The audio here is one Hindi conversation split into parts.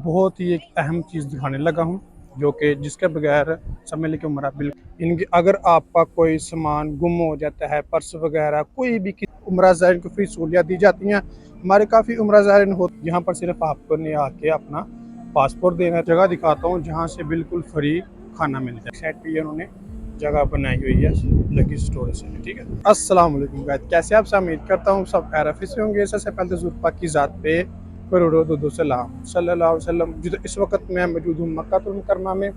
बहुत ही एक अहम चीज़ दिखाने लगा हूँ जो कि जिसके बगैर समझ लें कि उम्र बिल्कुल इनकी अगर आपका कोई सामान गुम हो जाता है, पर्स वगैरह कोई भी उम्रा ज़ायरीन को फ्री सहूलियत दी जाती हैं। हमारे काफ़ी उम्रा ज़ायरीन हो यहाँ पर सिर्फ आपको ने आके अपना पासपोर्ट देना। जगह दिखाता हूँ जहाँ से बिल्कुल फ्री खाना मिलता है। साइड पे उन्होंने जगह बनाई हुई है लगेज स्टोरेज से, ठीक है। अस्सलाम वालेकुम गाइस, कैसे आप सब? उम्मीद करता हूँ सब खैर से होंगे। सबसे पहले ज़ुल्फ़ा की ज़ात पे सल्लल्लाहु अलैहि वसल्लम। जो इस वक्त मैं मौजूद हूँ मक्का मुकर्रमा में।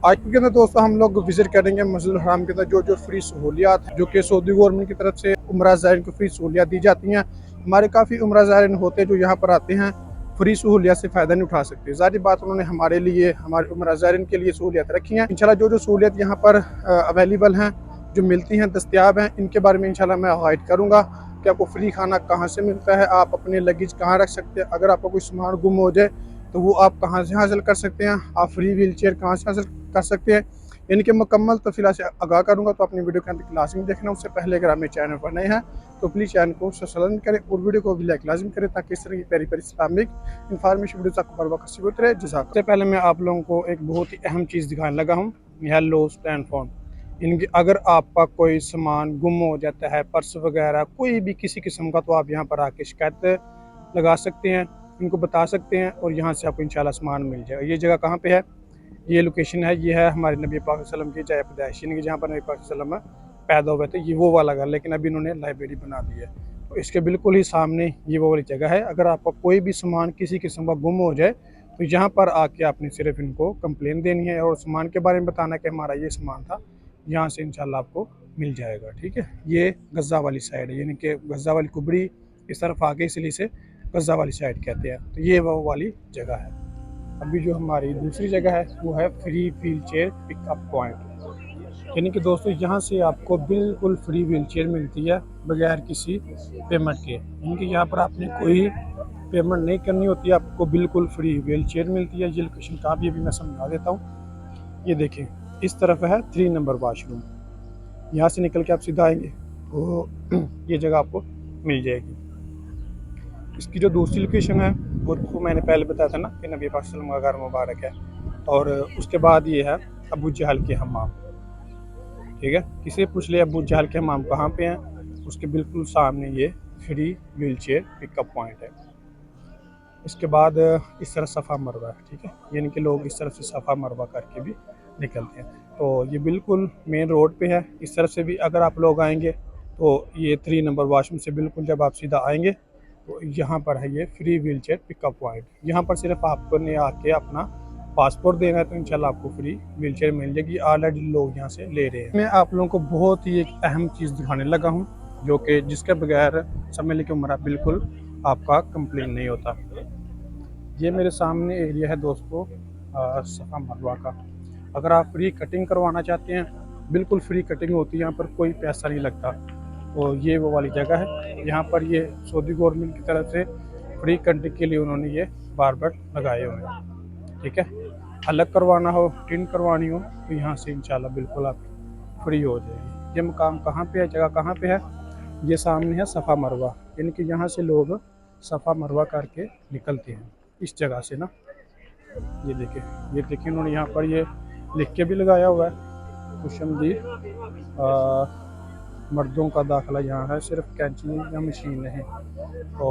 आज के अंदर दोस्तों हम लोग विजिट करेंगे मस्जिद हराम के अंदर जो फ्री सहूलियात जो कि सऊदी गवर्नमेंट की तरफ से उम्रा ज़ायरीन को फ्री सहूलियात दी जाती हैं। हमारे काफ़ी उम्रा ज़ायरीन होते हैं जो यहाँ पर आते हैं, फ्री सहूलियत से फ़ायदा नहीं उठा सकते। ज़ाहिर बात उन्होंने हमारे लिए, हमारे उम्रा ज़ायरीन के लिए सहूलियत रखी हैं। इंशाल्लाह जो सहूलियत यहाँ पर अवेलेबल हैं, जो मिलती हैं, दस्तियाब हैं, इनके बारे में इंशाल्लाह मैं गाइड करूँगा कि आपको फ्री खाना कहाँ से मिलता है, आप अपने लगेज कहाँ रख सकते हैं, अगर आपका कोई सामान गुम हो जाए तो वो आप कहाँ से हासिल कर सकते हैं, आप फ्री व्हील चेयर कहाँ से हासिल कर सकते हैं, यानी कि मुकम्मल तफसीलात से आगाह करूँगा। तो अपनी वीडियो के अंत तक लाजमी देखना। उससे पहले अगर आप मेरे चैनल पर नए हैं तो प्लीज़ चैनल को सब्सक्राइब करें और वीडियो को भी लाइक लाजमी करें ताकि इस तरह की प्यारी प्यारी इस्लामिक इन्फॉर्मेशन वीडियो आपको बर वक्त होते रहे। जज़ाक। सबसे पहले मैं आप लोगों को एक बहुत ही अहम चीज़ दिखाने लगा हूँ, हेलो प्लेटफॉर्म। इनकी अगर आपका कोई सामान गुम हो जाता है, पर्स वगैरह कोई भी किसी किस्म का, तो आप यहाँ पर आके शिकायत लगा सकते हैं, इनको बता सकते हैं और यहाँ से आपको इंशाल्लाह सामान मिल जाएगा। ये जगह कहाँ पे है, ये लोकेशन है, ये है हमारे नबी पाक सल्लल्लाहु अलैहि वसल्लम की जाए पैदाइश, यानी कि जहाँ पर नबी पाक सल्लल्लाहु अलैहि वसल्लम पैदा हुए थे। ये वो वाला घर, लेकिन अभी इन्होंने लाइब्रेरी बना दी है। तो इसके बिल्कुल ही सामने ये वो वाली जगह है। अगर आपका कोई भी सामान किसी किस्म का गुम हो जाए तो यहाँ पर आके आपने सिर्फ इनको कंप्लेन देनी है और सामान के बारे में बताना कि हमारा ये सामान था, यहाँ से इंशाल्लाह आपको मिल जाएगा, ठीक है। ये गज़ा वाली साइड है, यानी कि गज़ा वाली कुबरी इस तरफ आगे, इसलिए से गज़ा वाली साइड कहते हैं। तो ये वो वाली जगह है। अभी जो हमारी दूसरी जगह है वो है free wheel chair pickup point, यानी कि दोस्तों यहाँ से आपको बिल्कुल फ्री व्हील चेयर मिलती है बगैर किसी पेमेंट के, यानी कि यहाँ पर आपने कोई पेमेंट नहीं करनी होती है, आपको बिल्कुल फ्री व्हील चेयर मिलती है। ये लोकेशन कहाँ भी अभी मैं समझा देता हूँ। ये देखें, इस तरफ है 3 नंबर वाशरूम, यहाँ से निकल के आप सीधा आएंगे तो ये जगह आपको मिल जाएगी। इसकी जो दूसरी लोकेशन है वो मैंने पहले बताया था ना कि नबी पाक सल्लल्लाहु अलैहि वसल्लम का घर मुबारक है, और उसके बाद ये है अबू जहल के हमाम, ठीक है। किसी पूछ ले अबू जहल के हमाम कहाँ पे हैं, उसके बिल्कुल सामने ये free wheel chair pickup point है। इसके बाद इस तरफ सफ़ा मरवा है, ठीक है, यानी कि लोग इस तरफ से सफ़ा मरवा करके भी निकलते हैं। तो ये बिल्कुल मेन रोड पे है। इस तरफ से भी अगर आप लोग आएंगे तो ये 3 नंबर वाशरूम से बिल्कुल जब आप सीधा आएंगे तो यहाँ पर है ये free wheel chair pickup point. यहाँ पर सिर्फ आपको ने आके अपना पासपोर्ट देना है तो इंशाल्लाह आपको फ्री व्हील चेयर मिल जाएगी। ऑलरेडी लोग यहाँ से ले रहे हैं। मैं आप लोगों को बहुत ही एक अहम चीज़ दिखाने लगा हूँ जो कि जिसके बगैर समझ लें कि उम्र बिल्कुल आपका कंप्लेन नहीं होता। ये मेरे सामने एरिया है दोस्तों सफ़ा मरवा का। अगर आप फ्री कटिंग करवाना चाहते हैं, बिल्कुल फ्री कटिंग होती है, यहाँ पर कोई पैसा नहीं लगता। तो ये वो वाली जगह है, यहाँ पर ये सऊदी गवर्नमेंट की तरफ से फ्री कटिंग के लिए उन्होंने ये बार्बर लगाए हुए हैं, ठीक है। अलग करवाना हो, टिन करवानी हो तो यहाँ से इंशाल्लाह बिल्कुल आप फ्री हो जाएगी। ये मकाम कहाँ पे है, जगह कहाँ पे है, ये सामने है सफ़ा मरवा, यानी कि यहाँ से लोग सफ़ा मरवा करके निकलते हैं इस जगह से ना। ये देखिए उन्होंने यहाँ पर ये लिख के भी लगाया हुआ है, खुशमदीद मर्दों का दाखिला यहाँ है, सिर्फ कैंची या मशीन नहीं। तो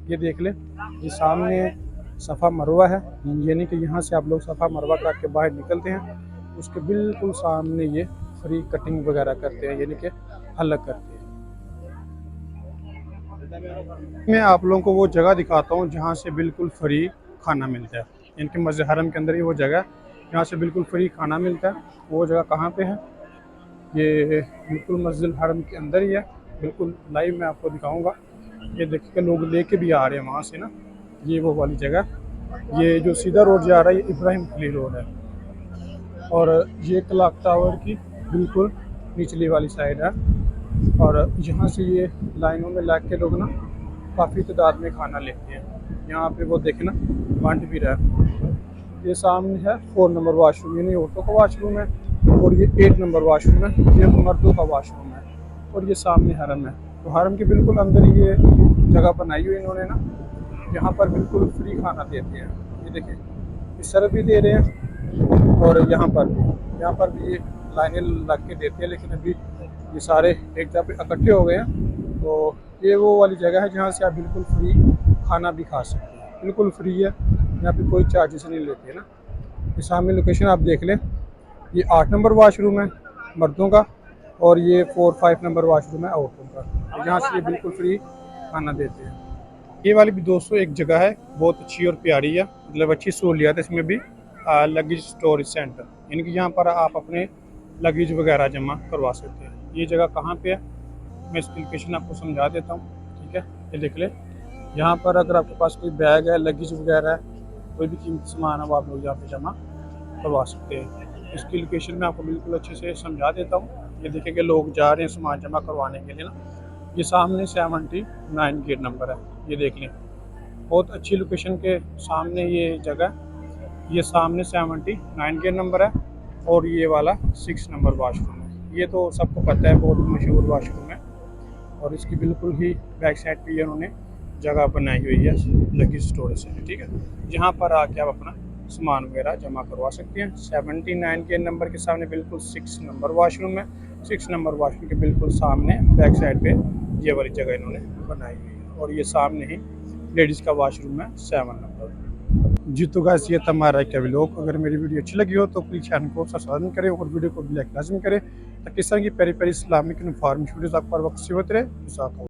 ये देख ले, ये सामने सफ़ा मरवा है, यानी कि यहाँ से आप लोग सफ़ा मरवा करके बाहर निकलते हैं, उसके बिल्कुल सामने ये फ्री कटिंग वगैरह करते हैं, यानी कि अलग करते हैं। मैं आप लोगों को वो जगह दिखाता हूँ जहाँ से बिल्कुल फ्री खाना मिलता है, इनके मस्जिद हरम के अंदर ही वो जगह जहाँ से बिल्कुल फ्री खाना मिलता है। वो जगह कहाँ पे है, ये बिल्कुल मस्जिद हरम के अंदर ही है, बिल्कुल लाइव मैं आपको दिखाऊंगा। ये देखिए लोग लेके भी आ रहे हैं वहाँ से ना। ये वो वाली जगह, ये जो सीधा रोड जा रहा है ये इब्राहिम खलील रोड है, और ये क्लॉक टावर की बिल्कुल निचली वाली साइड है। और यहाँ से ये लाइनों में लग के लोग ना काफ़ी तादाद में खाना लेते हैं। यहाँ पे वो देखना बांट भी रहा है। ये सामने है 4 नंबर वाशरूम, यानी औरतों का वाशरूम है, और ये 8 नंबर वाशरूम है, ये मर्दों का वाशरूम है, और ये सामने हरम है। तो हरम के बिल्कुल अंदर ये जगह बनाई हुई इन्होंने ना, यहाँ पर बिल्कुल फ्री खाना देते हैं। ये देखिए इस तरफ भी दे रहे हैं और यहाँ पर भी ये लाइनें लग के देते हैं, लेकिन अभी ये सारे एक जगह पे इकट्ठे हो गए हैं। तो ये वो वाली जगह है जहाँ से आप बिल्कुल फ्री खाना भी खा सकते हैं, बिल्कुल फ्री है, यहाँ पे कोई चार्जेस नहीं लेते हैं ना। ये सामने लोकेशन आप देख लें, ये 8 नंबर वाशरूम है मर्दों का और ये 4-5 नंबर वाशरूम है औरतों का, जहाँ से ये बिल्कुल फ्री खाना देते हैं। ये वाली भी दोस्तों एक जगह है, बहुत अच्छी और प्यारी है, मतलब अच्छी सहूलियत है इसमें भी। लगेज स्टोरेज सेंटर, यानी कि यहाँ पर आप अपने लगेज वगैरह जमा करवा सकते हैं। ये जगह कहाँ पे है, मैं इसकी लोकेशन आपको समझा देता हूँ, ठीक है। ये देख ले, यहाँ पर अगर आपके पास कोई बैग है, लगेज वगैरह है, कोई भी कीमती सामान है, वो आप लोग यहाँ पे जमा करवा सकते हैं। इसकी लोकेशन मैं आपको बिल्कुल अच्छे से समझा देता हूँ। ये देखिए कि लोग जा रहे हैं सामान जमा करवाने के लिए ना। ये सामने 79 गेट नंबर है, ये देख लें, बहुत अच्छी लोकेशन के सामने ये जगह। ये सामने 79 गेट नंबर है और ये वाला 6 नंबर वाशरूम है। ये तो सबको पता है, बहुत मशहूर वाशरूम है। और इसकी बिल्कुल ही बैक साइड पे ये उन्होंने जगह बनाई हुई है लगेज स्टोरेज है, ठीक है, जहाँ पर आके आप अपना सामान वगैरह जमा करवा सकते हैं। 79 के नंबर के सामने बिल्कुल 6 नंबर वाशरूम है। 6 नंबर वाशरूम के बिल्कुल सामने बैक साइड पे ये वाली जगह इन्होंने बनाई हुई है और ये सामने ही लेडीज़ का वाशरूम है 7 नंबर। जी तो गाइस, ये था हमारा क्या व्लॉग। अगर मेरी वीडियो अच्छी लगी हो तो प्लीज़ चैनल को सब्सक्राइब करें और वीडियो को लाइक लाजमी करें, ताकि इस तरह की प्यारी प्यारी इस्लामिक इन्फॉर्मेशन वीडियोज़ आपको हर वक्त से होते रहे।